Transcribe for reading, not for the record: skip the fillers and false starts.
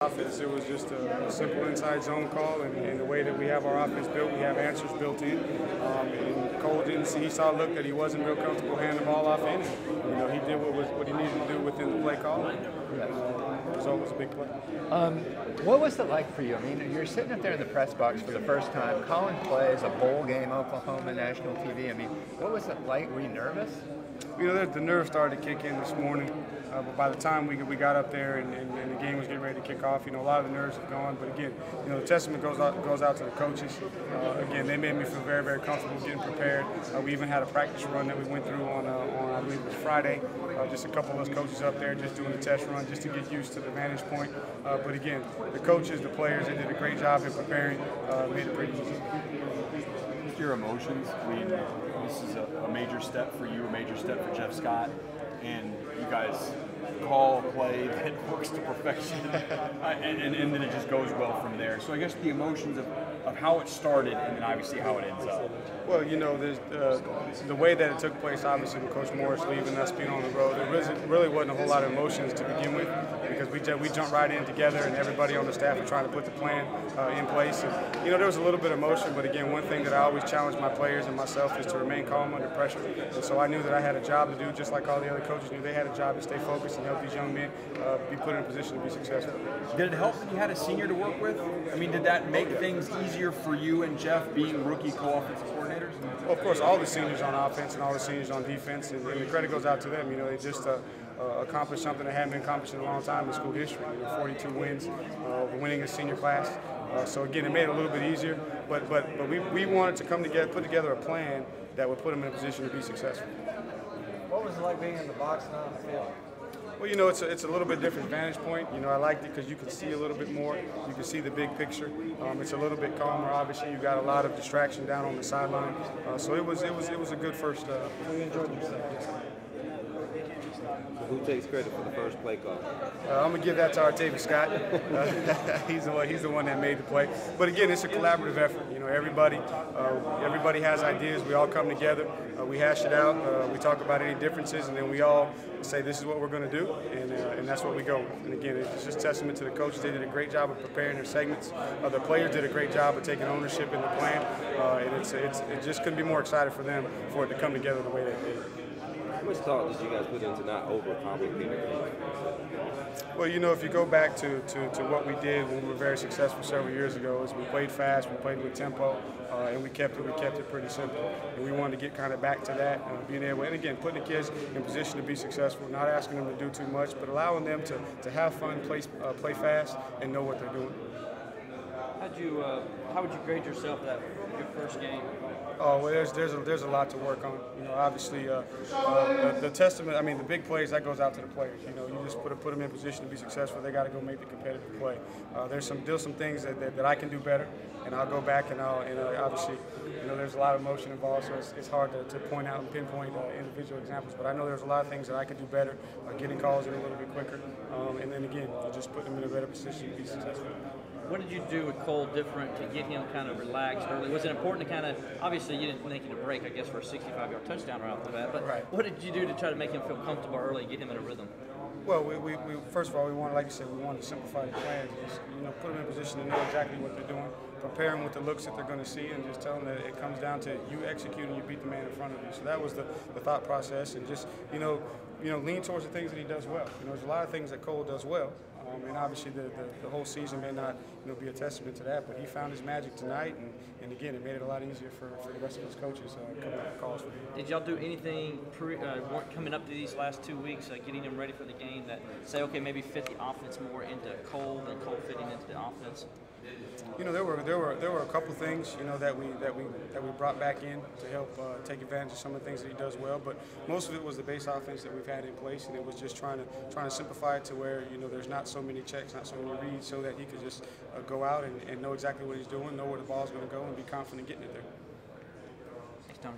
Offense, it was just a simple inside zone call, and the way that we have our offense built, we have answers built in. And Cole didn't see, he saw a look that he wasn't real comfortable handing the ball off in. He did what he needed to do within the play call. The result was a big play. What was it like for you? I mean, you're sitting up there in the press box for the first time, calling plays, a bowl game, Oklahoma, national TV. I mean, what was it like? Were you nervous? The nerves started to kick in this morning, but by the time we got up there and the game was getting ready to kick off, a lot of the nerves have gone. But again, the testament goes out to the coaches. Again, they made me feel very, very comfortable getting prepared. We even had a practice run that we went through on I believe it was Friday. Just a couple of us coaches up there just doing a test run just to get used to the vantage point. But again, the coaches, the players, they did a great job in preparing. Made it pretty easy. Your emotions. I mean, this is a major step for you, a major step for Jeff Scott, and you guys call a play that works to perfection, and then it just goes well from there. So I guess the emotions of how it started and then obviously how it ends up. Well, there's the way that it took place, obviously with Coach Morris leaving us, being on the road, there really wasn't a whole lot of emotions to begin with, because we jumped right in together, and everybody on the staff was trying to put the plan in place. And, there was a little bit of emotion, but again, one thing that I always challenge my players and myself is to remain calm under pressure. And so I knew that I had a job to do, just like all the other coaches knew they had a job to stay focused and help these young men be put in a position to be successful. Did it help that you had a senior to work with? I mean, did that make things easier for you and Jeff being rookie co-offensive coordinators? Well, of course, all the seniors on offense and all the seniors on defense, and the credit goes out to them. They just accomplished something that hadn't been accomplished in a long time in school history. 42 wins, winning a senior class. So again, it made it a little bit easier, but we wanted to come together, put together a plan that would put them in a position to be successful. What was it like being in the box and on the field? Well, it's a little bit different vantage point. I liked it because you can see a little bit more. You can see the big picture. It's a little bit calmer. Obviously, you got a lot of distraction down on the sideline. So it was a good first. We enjoyed yourself. Who takes credit for the first play call? I'm gonna give that to Artavis Scott. He's the one that made the play. But again, it's a collaborative effort. Everybody has ideas. We all come together. We hash it out. We talk about any differences, and then we all say this is what we're going to do, and that's what we go with. And again, it's just testament to the coaches. They did a great job of preparing their segments. The players did a great job of taking ownership in the plan, and it just couldn't be more excited for them for it to come together the way they did. How much thought did you guys put into not overcomplicating? Well, if you go back to what we did when we were very successful several years ago, is we played fast, we played with tempo, and we kept it pretty simple. And we wanted to get kind of back to that, being able, and again, putting the kids in position to be successful, not asking them to do too much, but allowing them to have fun, play fast, and know what they're doing. How would you grade yourself that your first game? Oh, well, there's a lot to work on. Obviously, the testament. I mean, the big plays, that goes out to the players. You just put them in position to be successful. They got to go make the competitive play. There's some things that I can do better, and I'll go back and obviously, there's a lot of emotion involved, so it's hard to point out and pinpoint individual examples. But I know there's a lot of things that I can do better, getting calls in a little bit quicker, and then again, just put them in a better position to be successful. What did you do with Cole different to get him kind of relaxed early? Was it important to kind of, obviously you didn't make it a break, I guess, for a 65-yard touchdown right off the bat, but right. What did you do to try to make him feel comfortable early and get him in a rhythm? Well, we first of all, we wanted, like you said, we wanted to simplify the plan. Just, put them in a position to know exactly what they're doing, prepare them with the looks that they're going to see, and just tell them that it comes down to you execute and you beat the man in front of you. So that was the thought process, and just, lean towards the things that he does well. There's a lot of things that Cole does well, and obviously the whole season may not, be a testament to that, but he found his magic tonight, and again, it made it a lot easier for the rest of his coaches coming up with calls for him. Did y'all do anything coming up to these last 2 weeks, getting them ready for the game, that say, okay, maybe fit the offense more into Cole than Cole fitting into the offense? There were a couple things that we brought back in to help take advantage of some of the things that he does well, but most of it was the base offense that we've had in place, and it was just trying to simplify it to where there's not so many checks, not so many reads, so that he could just go out and know exactly what he's doing, know where the ball's going to go, and be confident getting it there. Thanks, Tony.